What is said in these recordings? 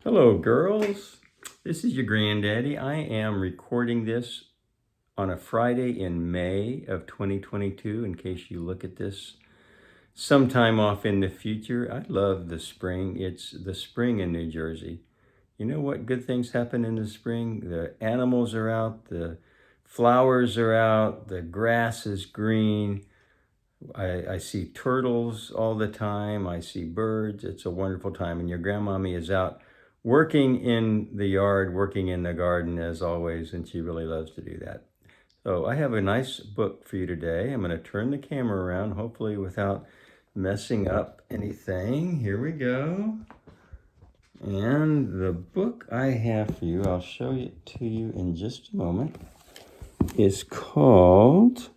Hello, girls. This is your granddaddy. I am recording this on a Friday in May of 2022 in case you look at this sometime off in the future. I love the spring. It's the spring in New Jersey. You know what good things happen in the spring? The animals are out, the flowers are out, the grass is green. I see turtles all the time. I see birds. It's a wonderful time. And your grandmommy is out working in the yard, working in the garden as always, and she really loves to do that. So I have a nice book for you today. I'm going to turn the camera around, hopefully without messing up anything. Here we go. And the book I have for you, I'll show it to you in just a moment, is called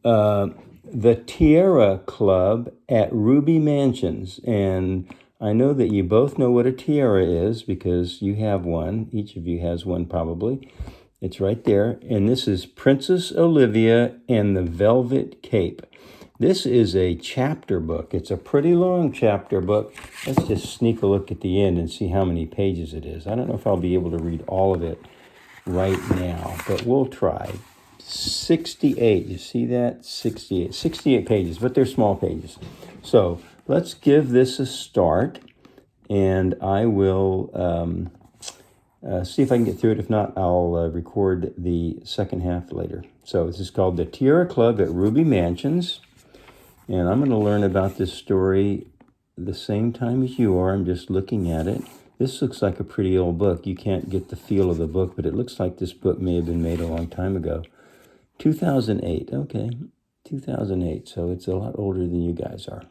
The Tierra Club at Ruby Mansions. And I know that you both know what a tiara is because you have one. Each of you has one probably. It's right there. And this is Princess Olivia and the Velvet Cape. This is a chapter book. It's a pretty long chapter book. Let's just sneak a look at the end and see how many pages it is. I don't know if I'll be able to read all of it right now, but we'll try. 68, you see that? 68 pages, but they're small pages. So let's give this a start, and I will see if I can get through it. If not, I'll record the second half later. So this is called The Tierra Club at Ruby Mansions, and I'm going to learn about this story the same time as you are. I'm just looking at it. This looks like a pretty old book. You can't get the feel of the book, but it looks like this book may have been made a long time ago. 2008, okay, 2008, so it's a lot older than you guys are.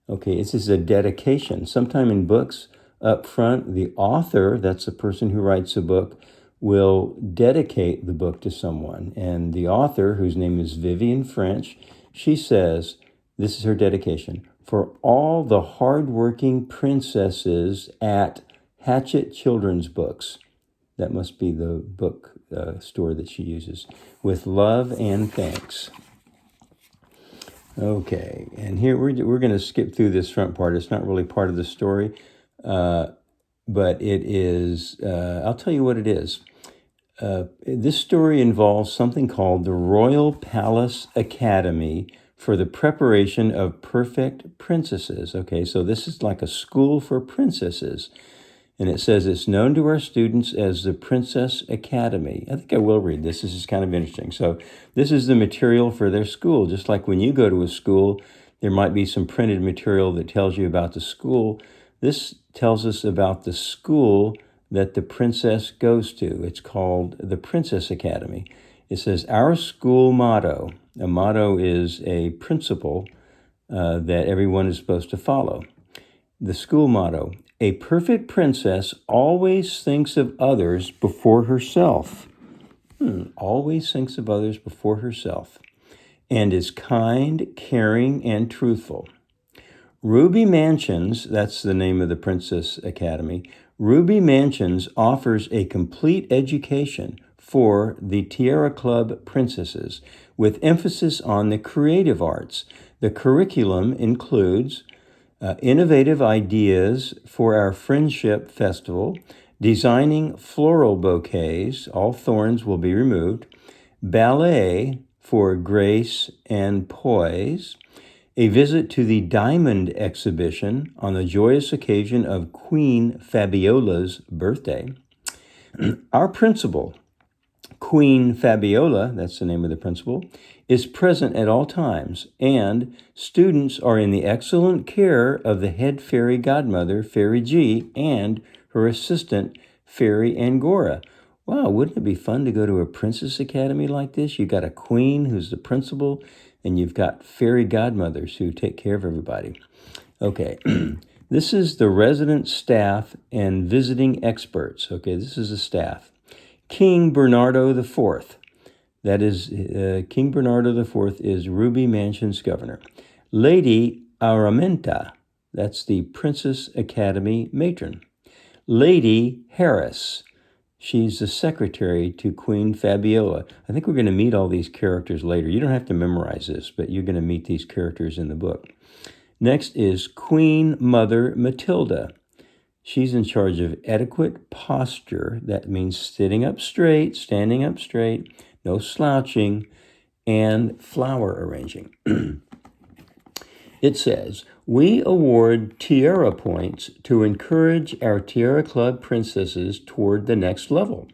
Okay, this is a dedication. Sometime in books, up front, the author, that's the person who writes a book, will dedicate the book to someone. And the author, whose name is Vivian French, she says, this is her dedication, for all the hardworking princesses at Hatchet Children's Books. That must be the book store that she uses. With love and thanks. Okay, and here we're going to skip through this front part. It's not really part of the story, but it is, I'll tell you what it is. This story involves something called the Royal Palace Academy for the Preparation of Perfect Princesses. Okay, so this is like a school for princesses. And it says it's known to our students as the Princess Academy. I think I will read this. This is kind of interesting. So this is the material for their school. Just like when you go to a school, there might be some printed material that tells you about the school. This tells us about the school that the princess goes to. It's called the Princess Academy. It says, our school motto. A motto is a principle that everyone is supposed to follow. The school motto, a perfect princess always thinks of others before herself. Always thinks of others before herself. And is kind, caring, and truthful. Ruby Mansions, that's the name of the Princess Academy. Ruby Mansions offers a complete education for the Tierra Club princesses with emphasis on the creative arts. The curriculum includes innovative ideas for our Friendship Festival, designing floral bouquets, all thorns will be removed, ballet for grace and poise, a visit to the Diamond Exhibition on the joyous occasion of Queen Fabiola's birthday. Our principal, Queen Fabiola, that's the name of the principal, is present at all times, and students are in the excellent care of the head fairy godmother, Fairy G, and her assistant, Fairy Angora. Wow, wouldn't it be fun to go to a princess academy like this? You've got a queen who's the principal, and you've got fairy godmothers who take care of everybody. Okay, this is the resident staff and visiting experts. Okay, this is the staff. King Bernardo IV. That is, King Bernardo IV is Ruby Mansion's governor. Lady Araminta, that's the Princess Academy matron. Lady Harris, she's the secretary to Queen Fabiola. I think we're going to meet all these characters later. You don't have to memorize this, but you're going to meet these characters in the book. Next is Queen Mother Matilda. She's in charge of adequate posture. That means sitting up straight, standing up straight, no slouching, and flower arranging. It says, we award Tiara points to encourage our Tiara Club princesses toward the next level.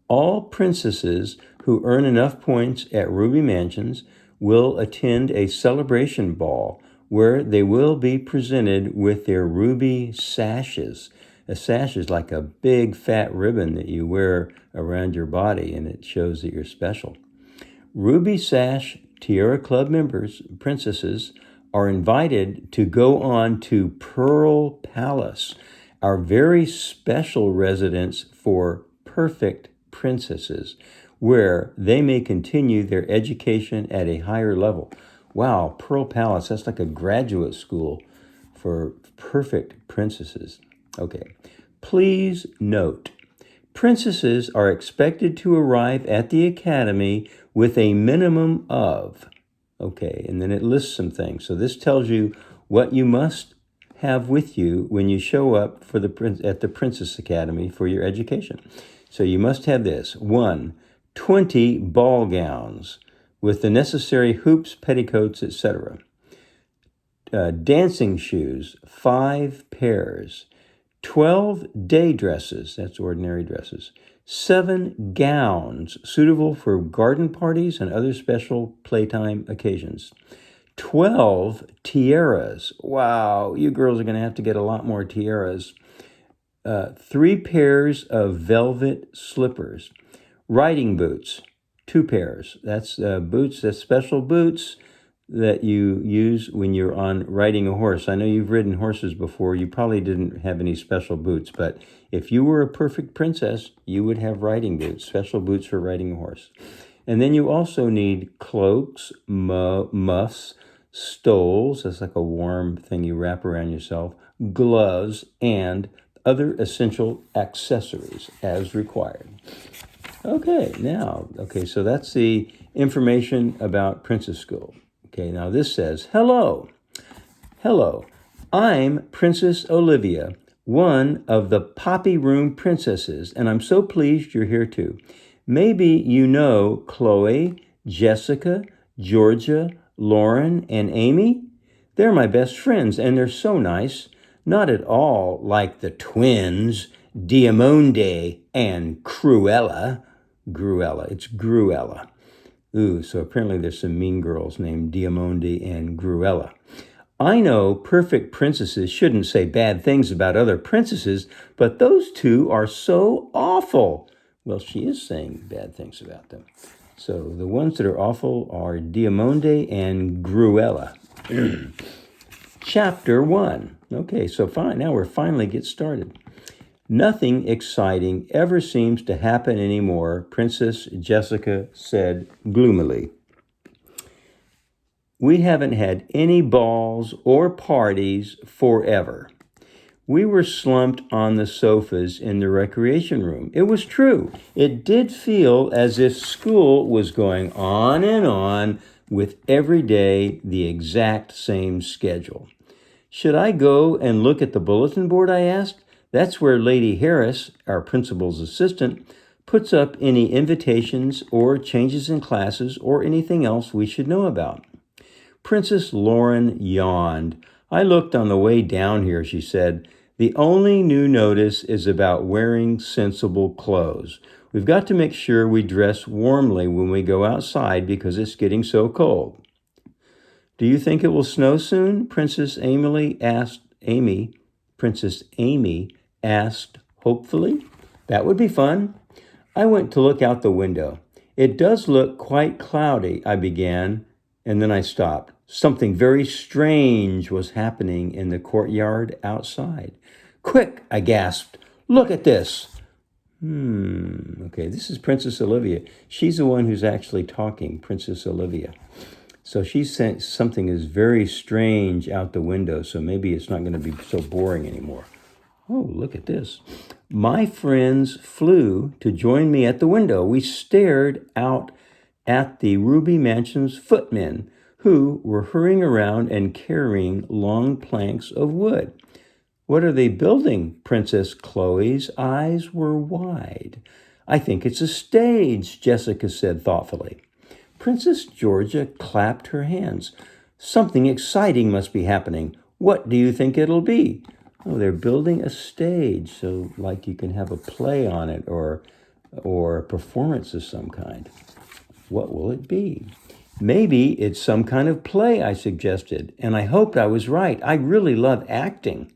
All princesses who earn enough points at Ruby Mansions will attend a celebration ball where they will be presented with their ruby sashes. A sash is like a big fat ribbon that you wear around your body, and it shows that you're special. Ruby Sash Tiara Club members, princesses, are invited to go on to Pearl Palace, our very special residence for perfect princesses, where they may continue their education at a higher level. Wow, Pearl Palace, that's like a graduate school for perfect princesses. Okay, please note, princesses are expected to arrive at the academy with a minimum of, okay, and then it lists some things. So this tells you what you must have with you when you show up for at the Princess Academy for your education. So you must have this. 1, 20 ball gowns with the necessary hoops, petticoats, etc. Dancing shoes, 5 pairs. 12 day dresses, that's ordinary dresses. 7 gowns suitable for garden parties and other special playtime occasions. 12 tiaras. Wow, you girls are going to have to get a lot more tiaras. 3 pairs of velvet slippers. Riding boots, 2 pairs. That's boots, that's special boots that you use when you're on riding a horse. I know you've ridden horses before. You probably didn't have any special boots, but if you were a perfect princess, you would have riding boots, special boots for riding a horse. And then you also need cloaks, muffs, stoles, that's like a warm thing you wrap around yourself, gloves, and other essential accessories as required. Okay, so that's the information about Princess School. Okay, now this says, hello, I'm Princess Olivia, one of the Poppy Room princesses, and I'm so pleased you're here too. Maybe you know Chloe, Jessica, Georgia, Lauren, and Amy? They're my best friends, and they're so nice. Not at all like the twins, Diamonde and Cruella. It's Gruella. Ooh, so apparently there's some mean girls named Diamonde and Gruella. I know perfect princesses shouldn't say bad things about other princesses, but those two are so awful. Well, she is saying bad things about them. So the ones that are awful are Diamonde and Gruella. Chapter 1. Okay, so fine. Now we're finally get started. Nothing exciting ever seems to happen anymore, Princess Jessica said gloomily. We haven't had any balls or parties forever. We were slumped on the sofas in the recreation room. It was true. It did feel as if school was going on and on with every day the exact same schedule. Should I go and look at the bulletin board, I asked. That's where Lady Harris, our principal's assistant, puts up any invitations or changes in classes or anything else we should know about. Princess Lauren yawned. I looked on the way down here, she said. The only new notice is about wearing sensible clothes. We've got to make sure we dress warmly when we go outside because it's getting so cold. Do you think it will snow soon? Princess Amy asked hopefully. That would be fun. I went to look out the window. It does look quite cloudy, I began, and then I stopped. Something very strange was happening in the courtyard outside. Quick, I gasped. Look at this. Okay, this is Princess Olivia. She's the one who's actually talking, Princess Olivia. So she sent something is very strange out the window, so maybe it's not going to be so boring anymore. Oh, look at this. My friends flew to join me at the window. We stared out at the Ruby Mansion's footmen, who were hurrying around and carrying long planks of wood. What are they building? Princess Chloe's eyes were wide. I think it's a stage, Jessica said thoughtfully. Princess Georgia clapped her hands. Something exciting must be happening. What do you think it'll be? Oh, they're building a stage, so like you can have a play on it or a performance of some kind. What will it be? Maybe it's some kind of play, I suggested, and I hoped I was right. I really love acting.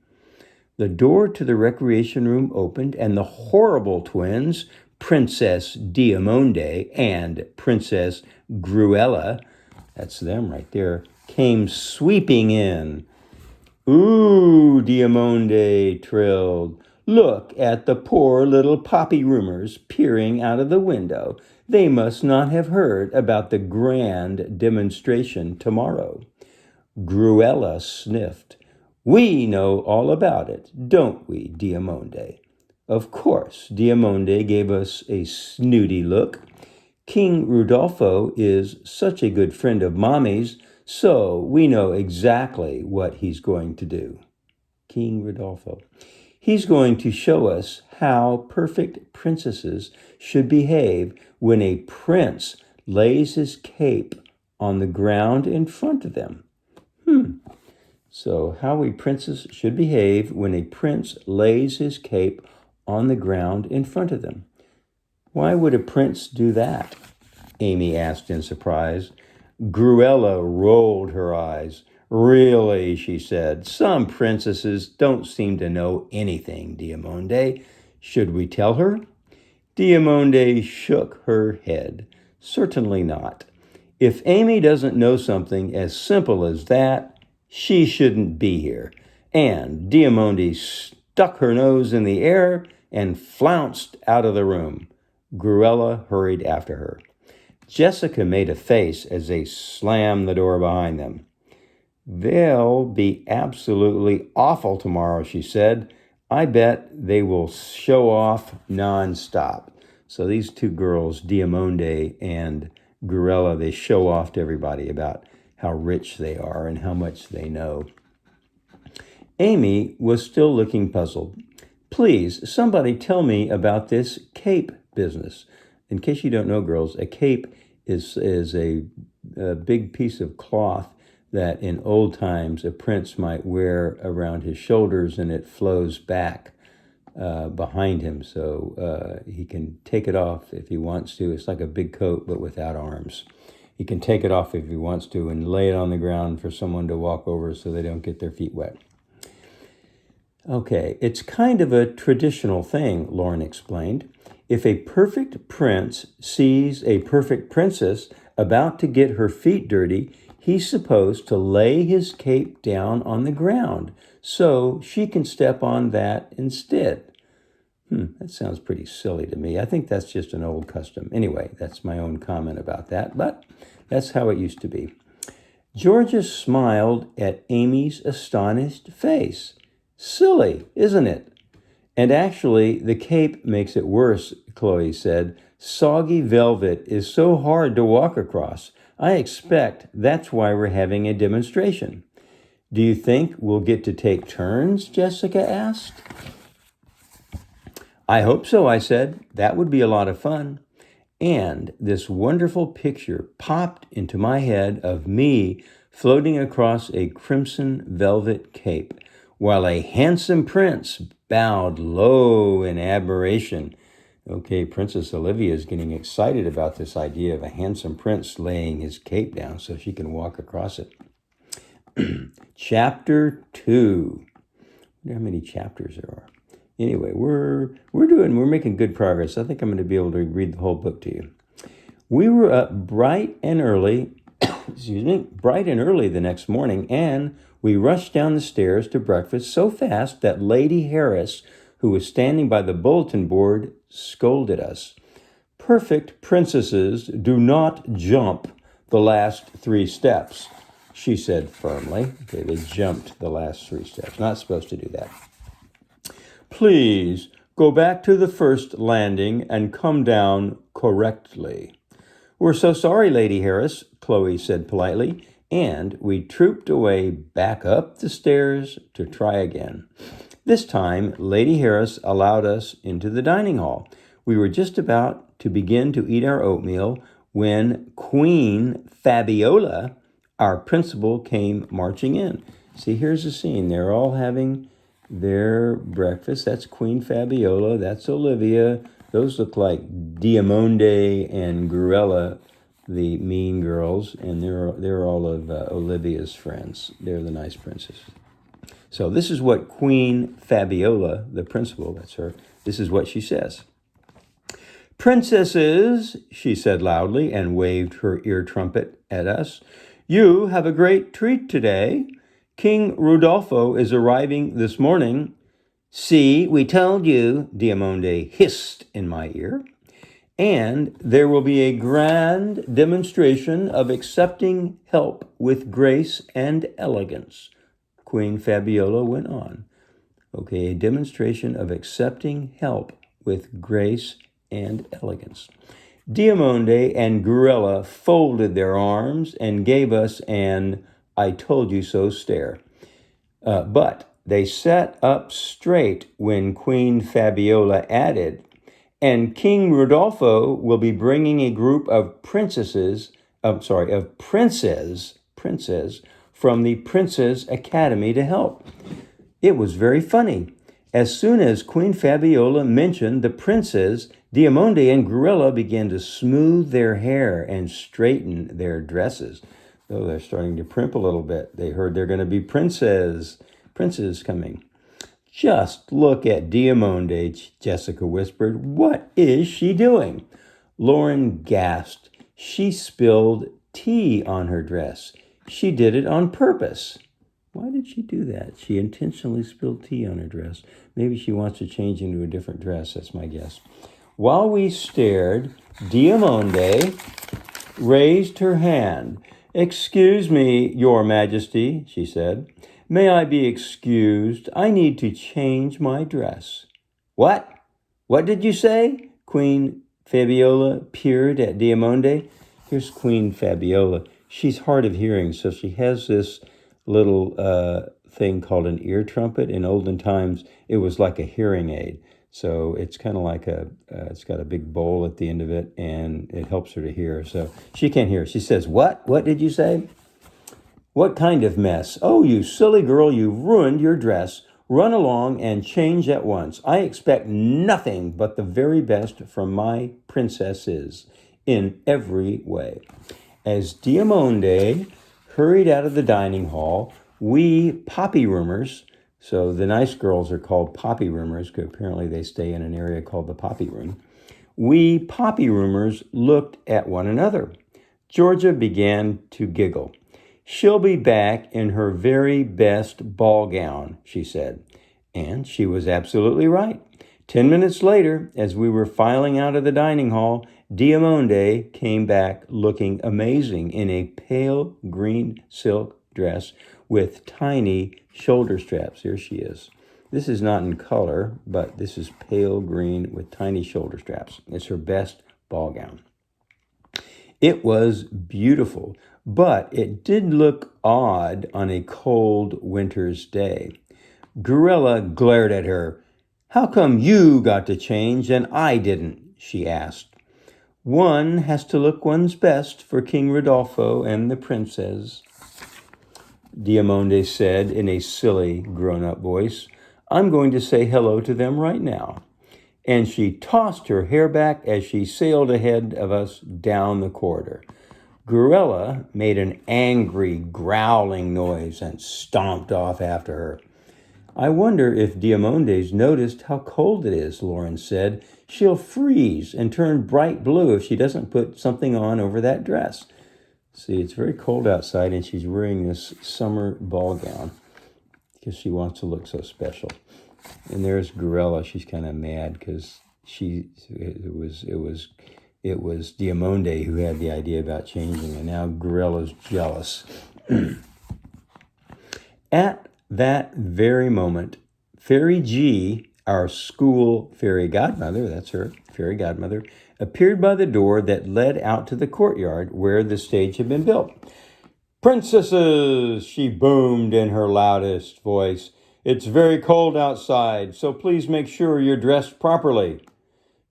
The door to the recreation room opened, and the horrible twins, Princess Diamonde and Princess Gruella, that's them right there, came sweeping in. Ooh, Diamonde trilled. Look at the poor little poppy roomers peering out of the window. They must not have heard about the grand demonstration tomorrow. Gruella sniffed. We know all about it, don't we, Diamonde? Of course, Diamonde gave us a snooty look. King Rudolfo is such a good friend of Mommy's, so we know exactly what he's going to do. King Rudolfo. He's going to show us how perfect princesses should behave when a prince lays his cape on the ground in front of them. So how a princess should behave when a prince lays his cape on the ground in front of them. Why would a prince do that? Amy asked in surprise. Gruella rolled her eyes. Really, she said, some princesses don't seem to know anything, Diamonde. Should we tell her? Diamonde shook her head. Certainly not. If Amy doesn't know something as simple as that, she shouldn't be here. And Diamonde stuck her nose in the air and flounced out of the room. Gruella hurried after her. Jessica made a face as they slammed the door behind them. They'll be absolutely awful tomorrow, she said. I bet they will show off nonstop. So these two girls, Diamonde and Gruella, they show off to everybody about how rich they are and how much they know. Amy was still looking puzzled. Please, somebody tell me about this cape business. In case you don't know, girls, a cape is a big piece of cloth that in old times a prince might wear around his shoulders, and it flows back behind him, so he can take it off if he wants to. It's like a big coat, but without arms. He can take it off if he wants to and lay it on the ground for someone to walk over so they don't get their feet wet. Okay, it's kind of a traditional thing, Lauren explained. If a perfect prince sees a perfect princess about to get her feet dirty, he's supposed to lay his cape down on the ground so she can step on that instead. That sounds pretty silly to me. I think that's just an old custom. Anyway, that's my own comment about that, but that's how it used to be. Georgia smiled at Amy's astonished face. Silly, isn't it? And actually, the cape makes it worse, Chloe said. Soggy velvet is so hard to walk across. I expect that's why we're having a demonstration. Do you think we'll get to take turns? Jessica asked. I hope so, I said. That would be a lot of fun. And this wonderful picture popped into my head of me floating across a crimson velvet cape, while a handsome prince bowed low in admiration. Okay, Princess Olivia is getting excited about this idea of a handsome prince laying his cape down so she can walk across it. Chapter 2. I wonder how many chapters there are. Anyway, we're making good progress. I think I'm going to be able to read the whole book to you. We were up bright and early the next morning, and we rushed down the stairs to breakfast so fast that Lady Harris, who was standing by the bulletin board, scolded us. Perfect princesses do not jump the last 3 steps, she said firmly. Okay, they jumped the last 3 steps. Not supposed to do that. Please go back to the first landing and come down correctly. We're so sorry, Lady Harris, Chloe said politely, and we trooped away back up the stairs to try again. This time, Lady Harris allowed us into the dining hall. We were just about to begin to eat our oatmeal when Queen Fabiola, our principal, came marching in. See, here's the scene. They're all having their breakfast. That's Queen Fabiola. That's Olivia. Those look like Diamonde and Gruella, the mean girls, and they're all of Olivia's friends. They're the nice princesses. So this is what Queen Fabiola, the principal, that's her, this is what she says. Princesses, she said loudly and waved her ear trumpet at us, you have a great treat today. King Rodolfo is arriving this morning. See, we told you, Diamonde hissed in my ear. And there will be a grand demonstration of accepting help with grace and elegance. Queen Fabiola went on. Okay, a demonstration of accepting help with grace and elegance. Diamonde and Gruella folded their arms and gave us an I told you so stare. But they sat up straight when Queen Fabiola added, and King Rodolfo will be bringing a group of princes from the Princes Academy to help. It was very funny. As soon as Queen Fabiola mentioned the princes, Diamonde and Gruella began to smooth their hair and straighten their dresses. Oh, they're starting to primp a little bit. They heard they're going to be princes coming. Just look at Diamonde, Jessica whispered. What is she doing? Lauren gasped. She spilled tea on her dress. She did it on purpose. Why did she do that? She intentionally spilled tea on her dress. Maybe she wants to change into a different dress, that's my guess. While we stared, Diamonde raised her hand. Excuse me, Your Majesty, she said. May I be excused? I need to change my dress. What? What did you say? Queen Fabiola peered at Diamonde. Here's Queen Fabiola. She's hard of hearing, so she has this little thing called an ear trumpet. In olden times, it was like a hearing aid. So it's kind of like it's got a big bowl at the end of it, and it helps her to hear. So she can't hear. She says, what? What did you say? What kind of mess? Oh, you silly girl, you've ruined your dress. Run along and change at once. I expect nothing but the very best from my princesses in every way. As Diamonde hurried out of the dining hall, we poppy roomers, so the nice girls are called poppy roomers because apparently they stay in an area called the poppy room. We poppy roomers looked at one another. Georgia began to giggle. She'll be back in her very best ball gown, she said. And she was absolutely right. 10 minutes later, as we were filing out of the dining hall, Diamonde came back looking amazing in a pale green silk dress with tiny shoulder straps. Here she is. This is not in color, but this is pale green with tiny shoulder straps. It's her best ball gown. It was beautiful, but it did look odd on a cold winter's day. Gruella glared at her. How come you got to change and I didn't? She asked. One has to look one's best for King Rodolfo and the princess, Diamonde said in a silly, grown-up voice. I'm going to say hello to them right now. And she tossed her hair back as she sailed ahead of us down the corridor. Gruella made an angry, growling noise and stomped off after her. I wonder if Diamonde's noticed how cold it is, Lauren said. She'll freeze and turn bright blue if she doesn't put something on over that dress. See, it's very cold outside, and she's wearing this summer ball gown because she wants to look so special. And there's Gruella. She's kind of mad because it was Diamonde who had the idea about changing, and now Gruella's jealous. At that very moment, Fairy G, our school fairy godmother, that's her, fairy godmother, appeared by the door that led out to the courtyard where the stage had been built. Princesses, she boomed in her loudest voice, It's very cold outside, so please make sure you're dressed properly.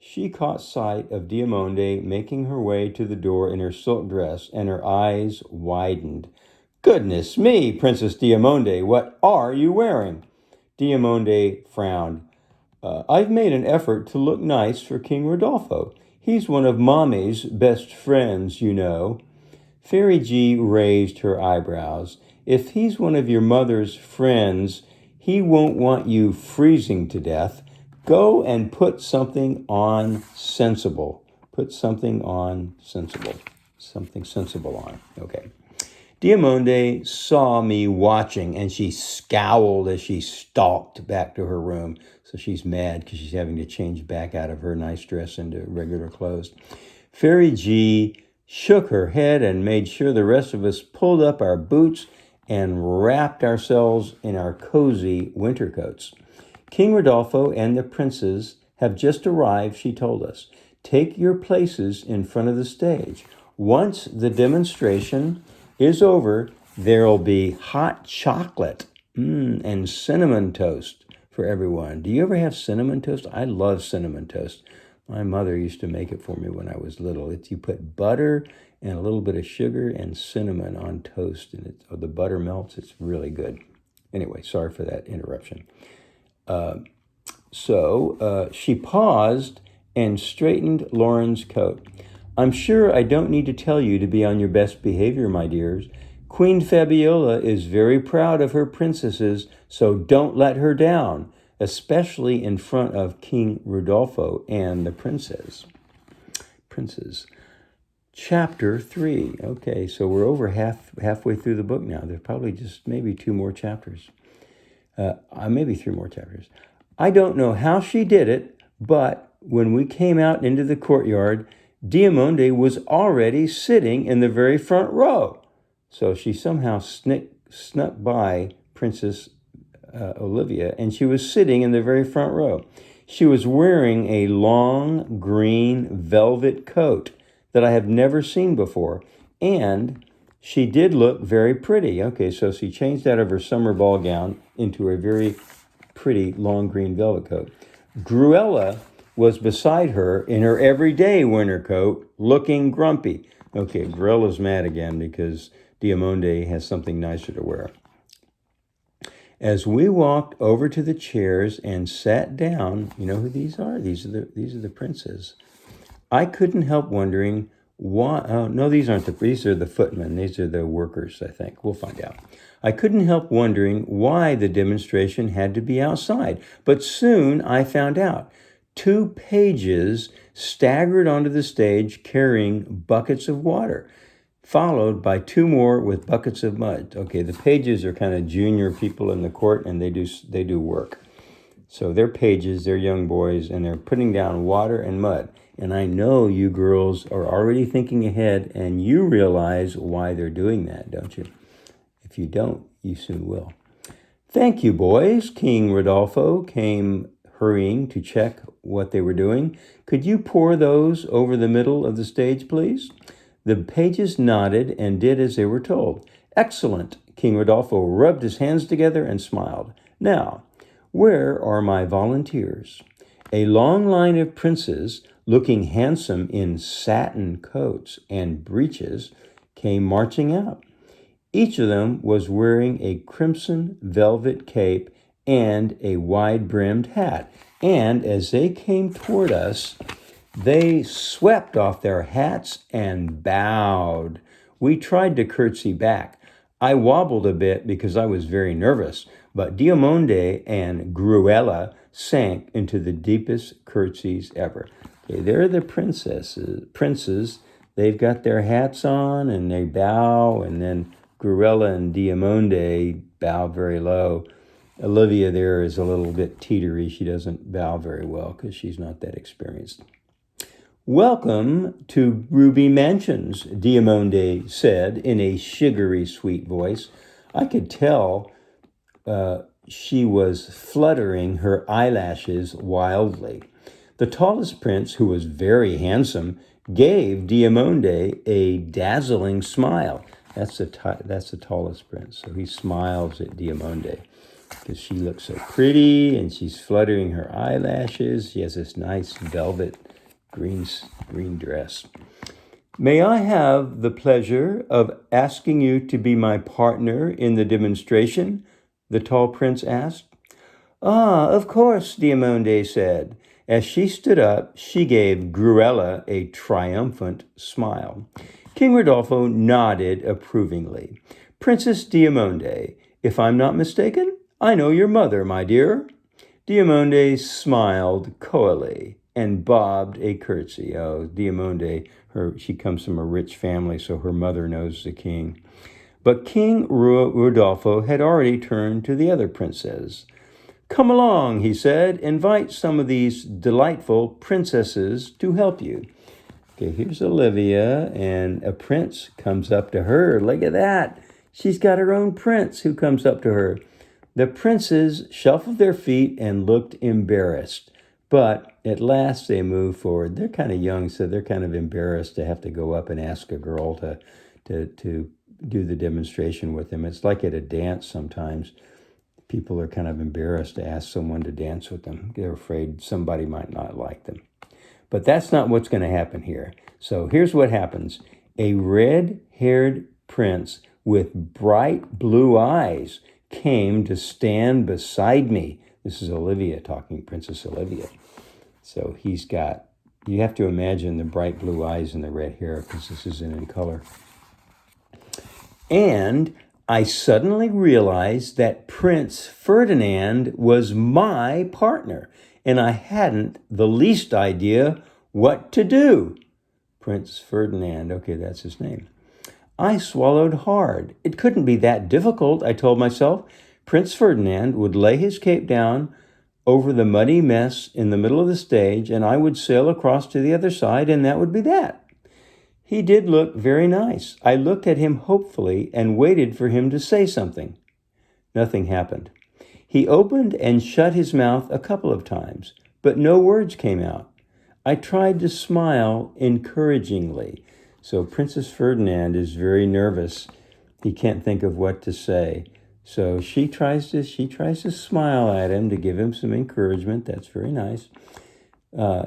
She caught sight of Diamonde making her way to the door in her silk dress, and her eyes widened. Goodness me, Princess Diamonde, what are you wearing? Diamonde frowned. I've made an effort to look nice for King Rodolfo. He's one of Mommy's best friends, you know. Fairy G raised her eyebrows. If he's one of your mother's friends, he won't want you freezing to death. Go and put something on sensible. Put something on sensible. Something sensible on. Okay. Diamonde saw me watching, and she scowled as she stalked back to her room. So she's mad because she's having to change back out of her nice dress into regular clothes. Fairy G shook her head and made sure the rest of us pulled up our boots and wrapped ourselves in our cozy winter coats. King Rodolfo and the princes have just arrived, she told us. Take your places in front of the stage. Once the demonstration is over, there'll be hot chocolate and cinnamon toast for everyone. Do you ever have cinnamon toast? I love cinnamon toast. My mother used to make it for me when I was little. You put butter and a little bit of sugar and cinnamon on toast, and the butter melts. It's really good. Anyway, sorry for that interruption. So she paused and straightened Lauren's coat. I'm sure I don't need to tell you to be on your best behavior, my dears. Queen Fabiola is very proud of her princesses, so don't let her down, especially in front of King Rodolfo and the princes. Chapter 3. Okay, so we're over halfway through the book now. There's probably just maybe 2 more chapters. Maybe 3 more chapters. I don't know how she did it, but when we came out into the courtyard, Diamonde was already sitting in the very front row. So she somehow snuck by Princess Olivia, and she was sitting in the very front row. She was wearing a long green velvet coat that I have never seen before, and she did look very pretty. Okay, so she changed out of her summer ball gown into a very pretty long green velvet coat. Gruella was beside her in her everyday winter coat, looking grumpy. Okay, Gruella's mad again because Diamonde has something nicer to wear. As we walked over to the chairs and sat down, you know who these are? These are the princes. I couldn't help wondering why. Oh, no, these are the footmen. These are the workers, I think. We'll find out. I couldn't help wondering why the demonstration had to be outside, but soon I found out. 2 pages staggered onto the stage carrying buckets of water, followed by 2 more with buckets of mud. Okay, the pages are kind of junior people in the court, and they do work. So they're pages, they're young boys, and they're putting down water and mud. And I know you girls are already thinking ahead, and you realize why they're doing that, don't you? If you don't, you soon will. Thank you, boys. King Rodolfo came hurrying to check what they were doing. Could you pour those over the middle of the stage, please? The pages nodded and did as they were told. Excellent. King Rodolfo rubbed his hands together and smiled. Now, where are my volunteers? A long line of princes, looking handsome in satin coats and breeches, came marching out. Each of them was wearing a crimson velvet cape and a wide-brimmed hat. And as they came toward us, they swept off their hats and bowed. We tried to curtsy back. I wobbled a bit because I was very nervous, but Diamonde and Gruella sank into the deepest curtsies ever. Okay, they're the princes. They've got their hats on and they bow, and then Gruella and Diamonde bow very low. Olivia there is a little bit teetery. She doesn't bow very well because she's not that experienced. Welcome to Ruby Mansions, Diamonde said in a sugary sweet voice. I could tell she was fluttering her eyelashes wildly. The tallest prince, who was very handsome, gave Diamonde a dazzling smile. That's the tallest prince, so he smiles at Diamonde. because she looks so pretty and she's fluttering her eyelashes. She has this nice velvet green dress. May I have the pleasure of asking you to be my partner in the demonstration? The tall prince asked. Ah, of course, Diamande said. As she stood up, she gave Gruella a triumphant smile. King Rodolfo nodded approvingly. Princess Diamande, if I'm not mistaken, I know your mother, my dear. Diamande smiled coyly and bobbed a curtsy. Oh, Diamande, she comes from a rich family, so her mother knows the king. But King Rodolfo had already turned to the other princes. Come along, he said. Invite some of these delightful princesses to help you. Okay, here's Olivia, and a prince comes up to her. Look at that. She's got her own prince who comes up to her. The princes shuffled their feet and looked embarrassed. But at last they moved forward. They're kind of young, so they're kind of embarrassed to have to go up and ask a girl to do the demonstration with them. It's like at a dance sometimes. People are kind of embarrassed to ask someone to dance with them. They're afraid somebody might not like them. But that's not what's going to happen here. So here's what happens. A red-haired prince with bright blue eyes came to stand beside me. This is Olivia talking, Princess Olivia. So you have to imagine the bright blue eyes and the red hair because this isn't in color. And I suddenly realized that Prince Ferdinand was my partner, and I hadn't the least idea what to do. Prince Ferdinand, okay, that's his name. I swallowed hard. It couldn't be that difficult, I told myself. Prince Ferdinand would lay his cape down over the muddy mess in the middle of the stage, and I would sail across to the other side, and that would be that. He did look very nice. I looked at him hopefully and waited for him to say something. Nothing happened. He opened and shut his mouth a couple of times, but no words came out. I tried to smile encouragingly. So Princess Ferdinand is very nervous. He can't think of what to say. So she tries to smile at him to give him some encouragement. That's very nice.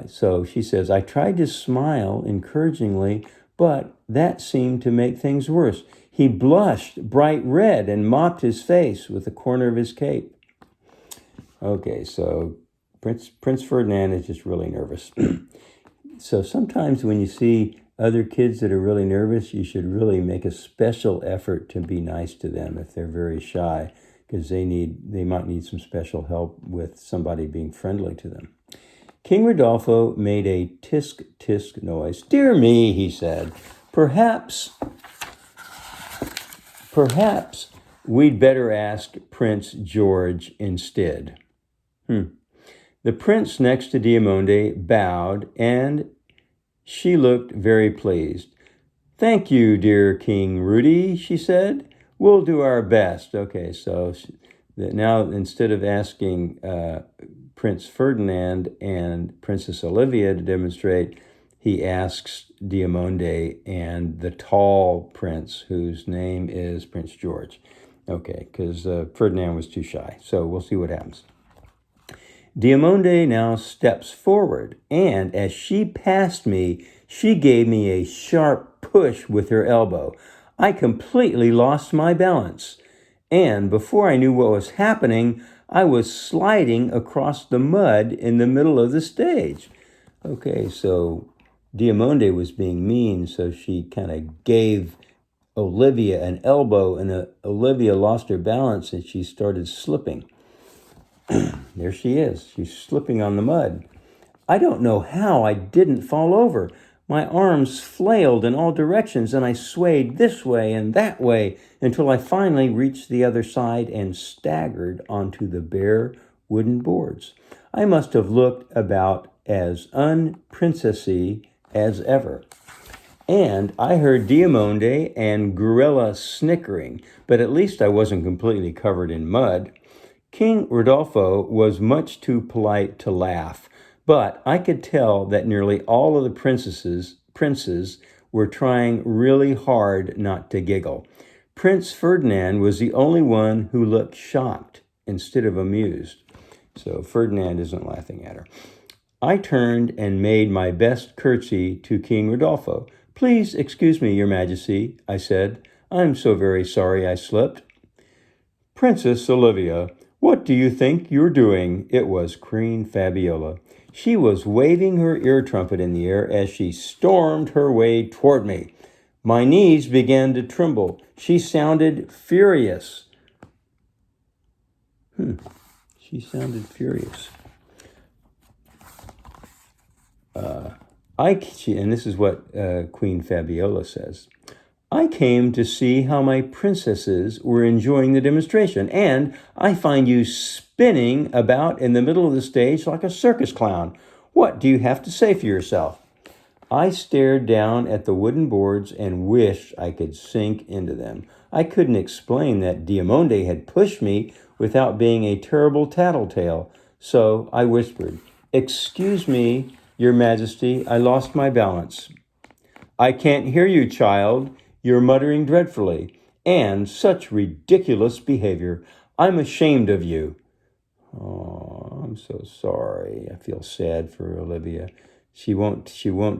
So she says, I tried to smile encouragingly, but that seemed to make things worse. He blushed bright red and mopped his face with the corner of his cape. Okay, so Prince Ferdinand is just really nervous. So sometimes when you see other kids that are really nervous, you should really make a special effort to be nice to them if they're very shy, because they might need some special help with somebody being friendly to them. King Rodolfo made a tisk-tisk noise. Dear me, he said, perhaps we'd better ask Prince George instead. The prince next to Diamande bowed, and she looked very pleased. Thank you, dear King Rudy, she said. We'll do our best. Okay, so now instead of asking Prince Ferdinand and Princess Olivia to demonstrate, he asks Diamande and the tall prince, whose name is Prince George. Okay, because Ferdinand was too shy. So we'll see what happens. Diamande now steps forward, and as she passed me, she gave me a sharp push with her elbow. I completely lost my balance, and before I knew what was happening, I was sliding across the mud in the middle of the stage. Okay, so Diamande was being mean, so she kind of gave Olivia an elbow, and Olivia lost her balance, and she started slipping. There she is. She's slipping on the mud. I don't know how I didn't fall over. My arms flailed in all directions, and I swayed this way and that way until I finally reached the other side and staggered onto the bare wooden boards. I must have looked about as unprincessy as ever. And I heard Diamande and Gruella snickering, but at least I wasn't completely covered in mud. King Rodolfo was much too polite to laugh, but I could tell that nearly all of the princes were trying really hard not to giggle. Prince Ferdinand was the only one who looked shocked instead of amused. So Ferdinand isn't laughing at her. I turned and made my best curtsy to King Rodolfo. Please excuse me, Your Majesty, I said. I'm so very sorry I slipped. Princess Olivia, what do you think you're doing? It was Queen Fabiola. She was waving her ear trumpet in the air as she stormed her way toward me. My knees began to tremble. She sounded furious. She sounded furious. And this is what Queen Fabiola says. I came to see how my princesses were enjoying the demonstration, and I find you spinning about in the middle of the stage like a circus clown. What do you have to say for yourself? I stared down at the wooden boards and wished I could sink into them. I couldn't explain that Diamonde had pushed me without being a terrible tattletale, so I whispered, Excuse me, Your Majesty, I lost my balance. I can't hear you, child. You're muttering dreadfully. And such ridiculous behavior. I'm ashamed of you. Oh, I'm so sorry. I feel sad for Olivia. She won't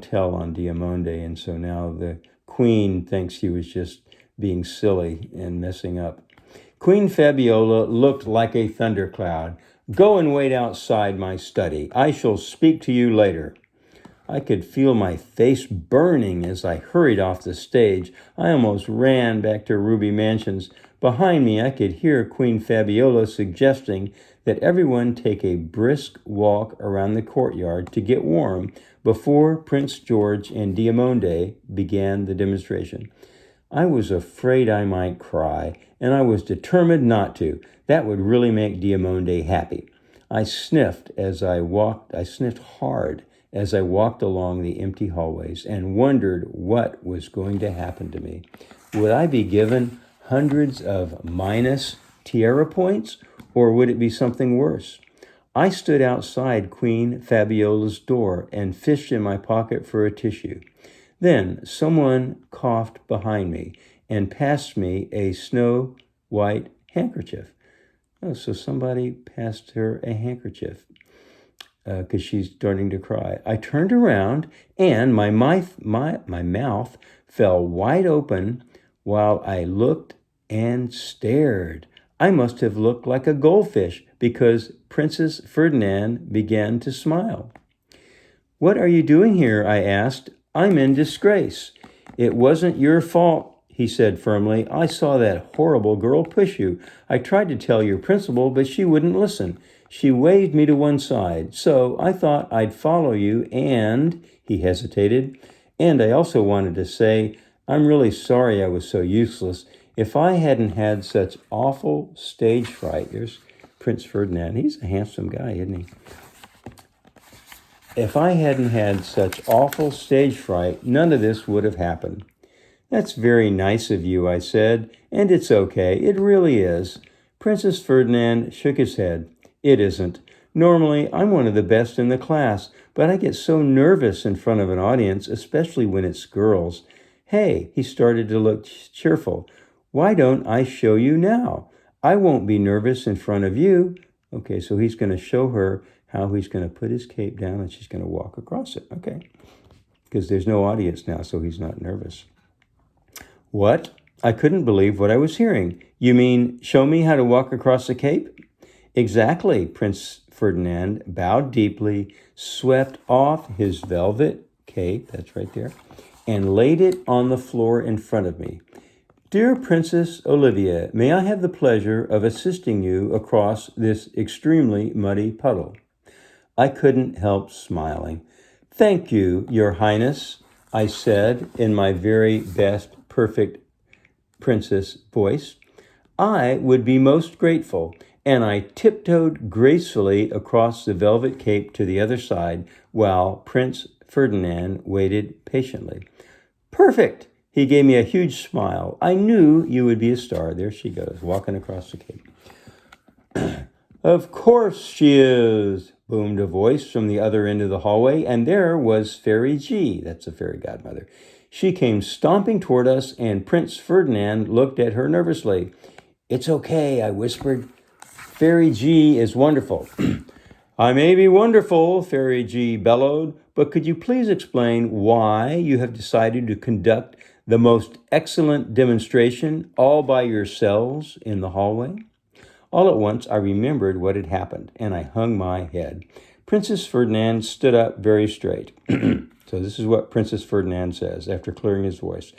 tell on Diamonde, and so now the queen thinks she was just being silly and messing up. Queen Fabiola looked like a thundercloud. Go and wait outside my study. I shall speak to you later. I could feel my face burning as I hurried off the stage. I almost ran back to Ruby Mansions. Behind me, I could hear Queen Fabiola suggesting that everyone take a brisk walk around the courtyard to get warm before Prince George and Diamonde began the demonstration. I was afraid I might cry, and I was determined not to. That would really make Diamonde happy. I sniffed hard as I walked along the empty hallways and wondered what was going to happen to me. Would I be given hundreds of minus tiara points, or would it be something worse? I stood outside Queen Fabiola's door and fished in my pocket for a tissue. Then someone coughed behind me and passed me a snow-white handkerchief. Oh, so somebody passed her a handkerchief because she's starting to cry. I turned around and my mouth fell wide open while I looked and stared. I must have looked like a goldfish because Princess Ferdinand began to smile. What are you doing here? I asked. I'm in disgrace. It wasn't your fault, he said firmly. I saw that horrible girl push you. I tried to tell your principal, but she wouldn't listen. She waved me to one side, so I thought I'd follow you, and, he hesitated, and I also wanted to say, I'm really sorry I was so useless. If I hadn't had such awful stage fright, there's Prince Ferdinand. He's a handsome guy, isn't he? If I hadn't had such awful stage fright, none of this would have happened. That's very nice of you, I said, and it's okay. It really is. Princess Ferdinand shook his head. It isn't. Normally, I'm one of the best in the class, but I get so nervous in front of an audience, especially when it's girls. Hey, he started to look cheerful. Why don't I show you now? I won't be nervous in front of you. Okay, so he's going to show her how he's going to put his cape down and she's going to walk across it. Okay, because there's no audience now, so he's not nervous. What? I couldn't believe what I was hearing. You mean show me how to walk across the cape? Exactly. Prince Ferdinand bowed deeply, swept off his velvet cape, that's right there, and laid it on the floor in front of me. Dear Princess Olivia, may I have the pleasure of assisting you across this extremely muddy puddle? I couldn't help smiling. Thank you, Your Highness, I said in my very best perfect princess voice. I would be most grateful, and I tiptoed gracefully across the velvet cape to the other side while Prince Ferdinand waited patiently. Perfect! He gave me a huge smile. I knew you would be a star. There she goes, walking across the cape. Of course she is, boomed a voice from the other end of the hallway, and there was Fairy G, that's a fairy godmother. She came stomping toward us, and Prince Ferdinand looked at her nervously. It's okay, I whispered. Fairy G is wonderful. I may be wonderful, Fairy G bellowed, but could you please explain why you have decided to conduct the most excellent demonstration all by yourselves in the hallway? All at once I remembered what had happened, and I hung my head. Princess Ferdinand stood up very straight. So this is what Princess Ferdinand says after clearing his voice.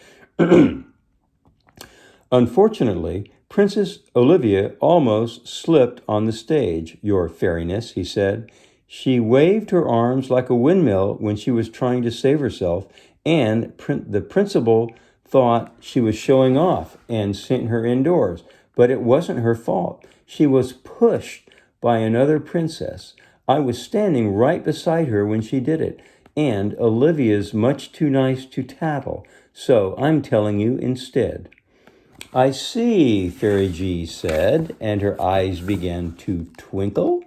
Unfortunately, Princess Olivia almost slipped on the stage, Your Fairiness, he said. She waved her arms like a windmill when she was trying to save herself, and the principal thought she was showing off and sent her indoors. But it wasn't her fault. She was pushed by another princess. I was standing right beside her when she did it, and Olivia's much too nice to tattle, so I'm telling you instead. I see, Fairy G said, and her eyes began to twinkle.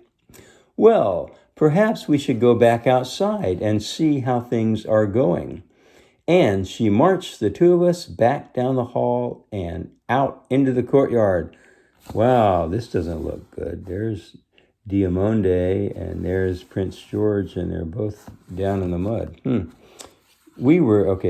Well, perhaps we should go back outside and see how things are going. And she marched the two of us back down the hall and out into the courtyard. Wow, this doesn't look good. There's Diamonde and there's Prince George, and they're both down in the mud.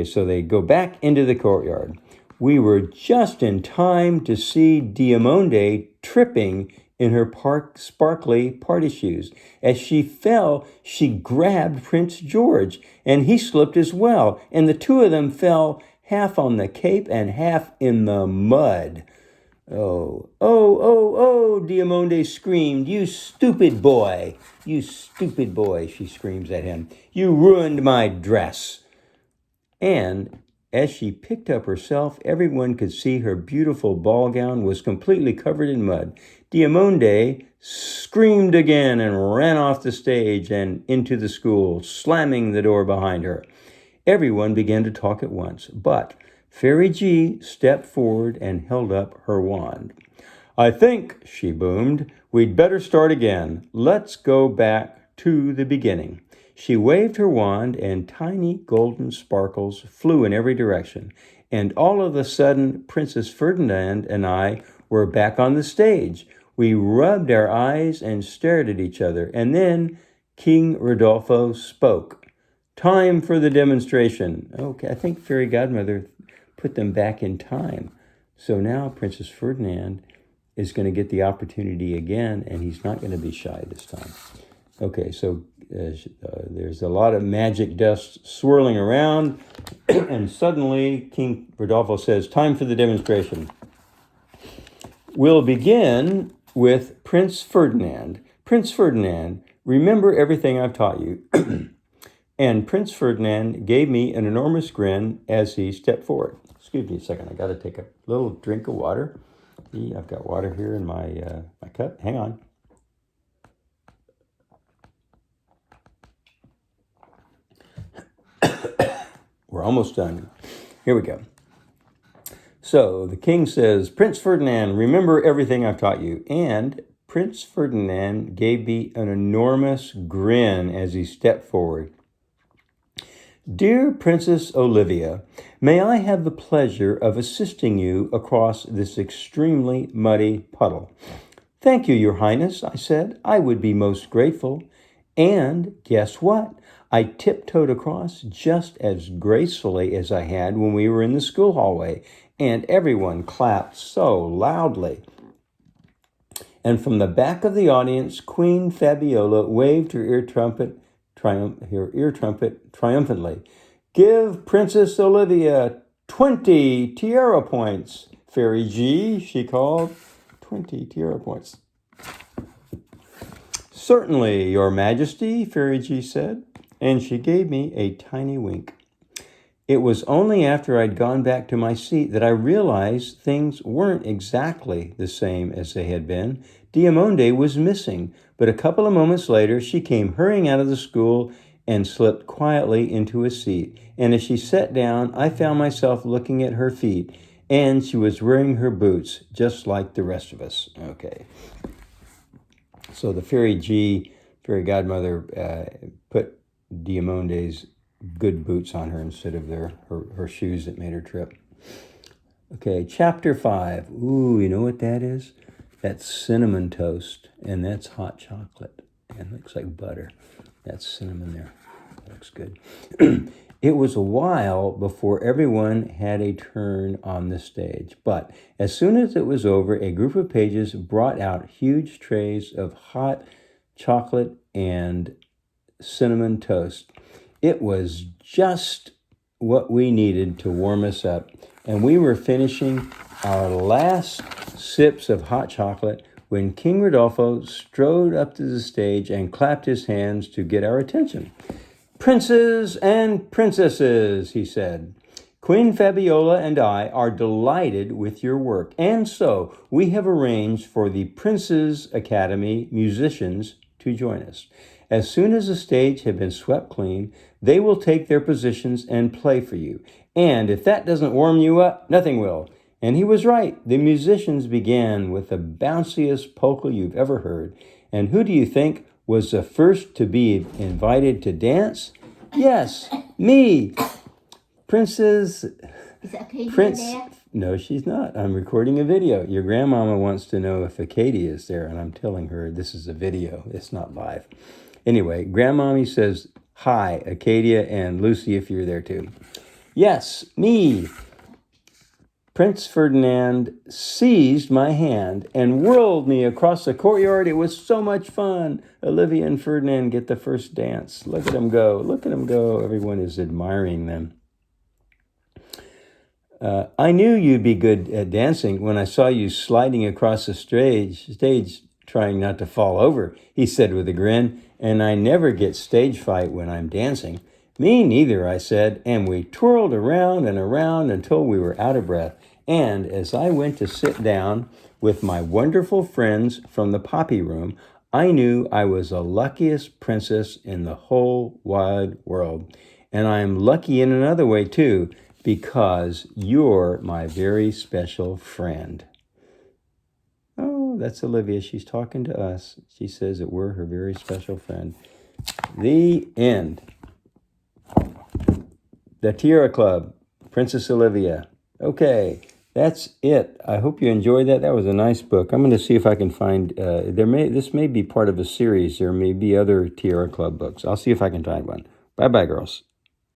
So they go back into the courtyard. We were just in time to see Diamonde tripping in her sparkly party shoes. As she fell, she grabbed Prince George, and he slipped as well, and the two of them fell half on the cape and half in the mud. Oh, Diamonde screamed. You stupid boy, she screams at him. You ruined my dress. And as she picked up herself, everyone could see her beautiful ball gown was completely covered in mud. Diamonde screamed again and ran off the stage and into the school, slamming the door behind her. Everyone began to talk at once, but Fairy G stepped forward and held up her wand. I think, she boomed, we'd better start again. Let's go back to the beginning. She waved her wand, and tiny golden sparkles flew in every direction. And all of a sudden, Princess Ferdinand and I were back on the stage. We rubbed our eyes and stared at each other. And then King Rodolfo spoke. Time for the demonstration. Okay, I think Fairy Godmother put them back in time. So now Princess Ferdinand is going to get the opportunity again, and he's not going to be shy this time. Okay, so there's a lot of magic dust swirling around, and suddenly King Rodolfo says, time for the demonstration. We'll begin with Prince Ferdinand. Prince Ferdinand, remember everything I've taught you. And Prince Ferdinand gave me an enormous grin as he stepped forward. Excuse me a second, I got to take a little drink of water. See, I've got water here in my cup. Hang on. We're almost done. Here we go. So the king says, Prince Ferdinand, remember everything I've taught you. And Prince Ferdinand gave me an enormous grin as he stepped forward. Dear Princess Olivia, may I have the pleasure of assisting you across this extremely muddy puddle? Thank you, Your Highness, I said. I would be most grateful. And guess what? I tiptoed across just as gracefully as I had when we were in the school hallway, and everyone clapped so loudly. And from the back of the audience, Queen Fabiola waved her ear trumpet triumphantly. Give Princess Olivia 20 tiara points. Fairy G, she called. 20 tiara points. Certainly, Your Majesty, Fairy G said, and she gave me a tiny wink. It was only after I'd gone back to my seat that I realized things weren't exactly the same as they had been. Diamonde was missing, but a couple of moments later, she came hurrying out of the school and slipped quietly into a seat. And as she sat down, I found myself looking at her feet, and she was wearing her boots, just like the rest of us. Okay. So the Fairy Godmother, put Diamonde's good boots on her instead of her shoes that made her trip. Okay, chapter 5. Ooh, you know what that is? That's cinnamon toast, and that's hot chocolate. And it looks like butter. That's cinnamon there. That looks good. It was a while before everyone had a turn on the stage, but as soon as it was over, a group of pages brought out huge trays of hot chocolate and cinnamon toast. It was just what we needed to warm us up, and we were finishing our last sips of hot chocolate when King Rodolfo strode up to the stage and clapped his hands to get our attention. "Princes and princesses," he said, "Queen Fabiola and I are delighted with your work, and so we have arranged for the Princes Academy musicians to join us. As soon as the stage has been swept clean, they will take their positions and play for you. And if that doesn't warm you up, nothing will." And he was right. The musicians began with the bounciest polka you've ever heard. And who do you think was the first to be invited to dance? Yes, me. Princess... Is Acadia Prince... there? No, she's not. I'm recording a video. Your grandmama wants to know if Acadia is there, and I'm telling her this is a video. It's not live. Anyway, Grandmommy says, "Hi, Acadia and Lucy, if you're there too." Yes, me. Prince Ferdinand seized my hand and whirled me across the courtyard. It was so much fun. Olivia and Ferdinand get the first dance. Look at them go. Look at them go. Everyone is admiring them. I knew you'd be good at dancing when I saw you sliding across the stage trying not to fall over, he said with a grin, and I never get stage fright when I'm dancing. Me neither, I said, and we twirled around and around until we were out of breath. And as I went to sit down with my wonderful friends from the Poppy Room, I knew I was the luckiest princess in the whole wide world. And I am lucky in another way, too, because you're my very special friend. Oh, that's Olivia. She's talking to us. She says that we're her very special friend. The end. The Tiara Club, Princess Olivia. Okay, that's it. I hope you enjoyed that. That was a nice book. I'm going to see if I can find, this may be part of a series. There may be other Tiara Club books. I'll see if I can find one. Bye-bye, girls.